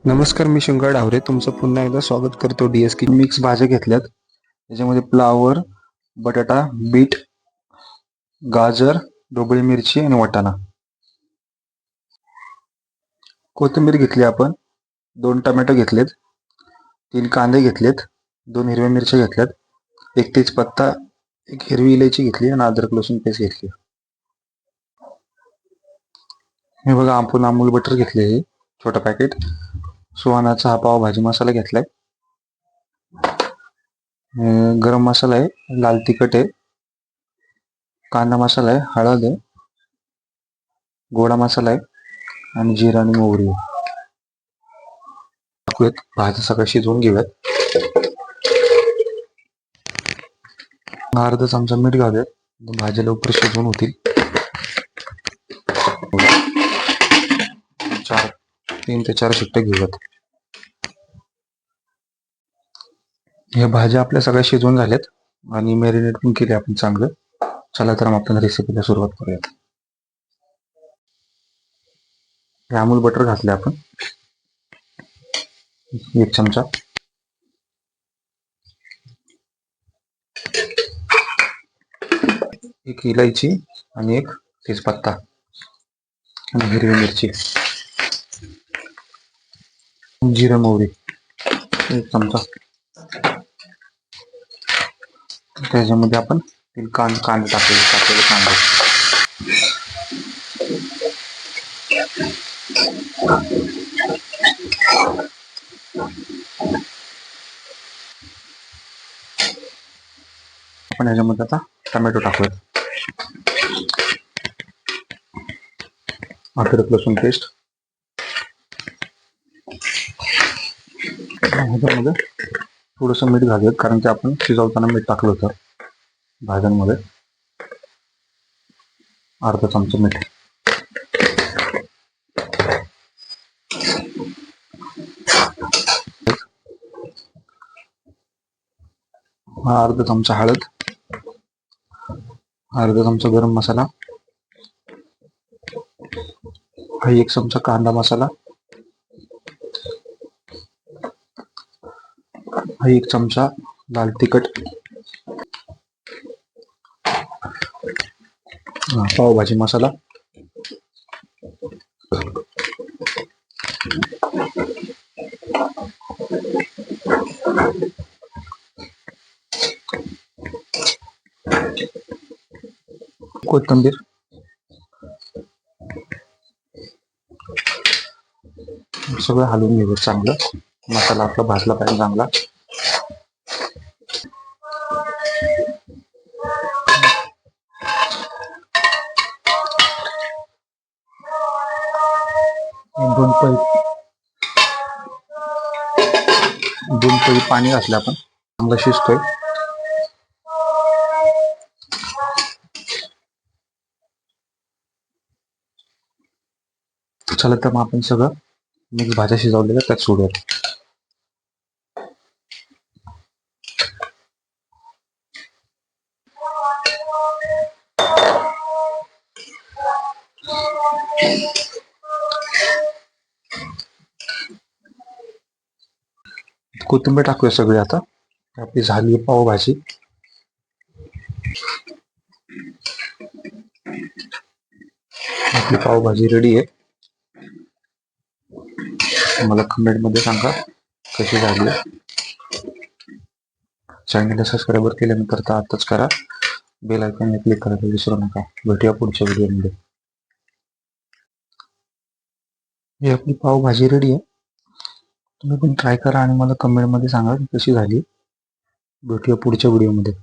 नमस्कार, मी शंकर डावरे तुमचं पुन्हा एकदा स्वागत करतो. DSK मिक्स भाज्या घेतल्यात. त्याच्यामध्ये फ्लावर, बटाटा, बीट, गाजर, ढोबळी मिरची आणि वाटाणा. कोथिंबीर घेतली आपण, 2 टोमॅटो घेतलेत, 3 कांदे घेतलेत, 2 हिरव्या मिरच्या घेतल्यात, 1 तेजपत्ता, 1 हिरवी इलायची घेतली आणि अद्रक लसूण पेस्ट घेतली. हे बघा, आपण अमूल बटर घेतले, हे छोटं पॅकेट. सुहानाचा हा पावभाजी मसाला घेतलाय. गरम मसाला आहे, लाल तिखट आहे, कांदा मसाला आहे, हळद आहे, गोडा मसाला आहे आणि जिरा आणि मोहरी आहे. टाकूयात, भाज्या सगळ्या शिजवून घेऊयात. अर्धा चमचा मीठ घालूयात, भाज्या लवकर शिजवून होतील. 3 ते 4 शिट्ट्या घेऊयात. या भाज्या आपल्या सगळ्या शिजवून झाल्यात आणि मॅरिनेट पण केले आपण चांगलं. चला तर मग आपण रेसिपीला सुरुवात करूयात. हे अमूल बटर घातले आपण 1 चमचा. एक इलायची आणि 1 तेजपत्ता आणि हिरवी मिरची, जिरा मोहरी 1 चमचा. त्याच्यामध्ये आपण कांदे टाकलेले कांदे. आपण ह्याच्यामध्ये आता टोमॅटो टाकूयात. अद्रक लसूण पेस्ट ह्याच्यामध्ये थोडंसं मीठ घालूयात, कारण की आपण शिजवताना मीठ टाकलं होतं भाज्यांमध्ये. अर्धा चमचा मीठ. अर्धा चमचा हळद, अर्धा चमचा गरम मसाला, 1 चमचा कांदा मसाला, 1 चमचा लाल तिखट, पावभाजी मसाला, कोथिंबीर, सगळं हलवून घेऊया चांगलं. मसाला आपला भाजला पाहिजे चांगला. दोन पळी पाणी घातलं आपण, चांगला शिजतोय. चला तर मग आपण सगळं मिक्स भाज्या शिजवलेल्या त्यात सोडूयात. कोथिंबीर टाकूया सगळी. आता आपली झाली पावभाजी. आपली पावभाजी रेडी आहे. मला कमेंट मध्ये सांगा कशी झाली. चॅनलला सबस्क्राईब केल्यानंतर तर आताच करा. बेल आयकॉनला क्लिक करायला विसरू नका. भेटूया पुढच्या व्हिडिओमध्ये. ही आपली पावभाजी रेडी आहे. तुम्ही पण ट्राय करा आणि मला कमेंट मध्ये सांगा कशी झाली. भेटूया पुढच्या व्हिडिओमध्ये.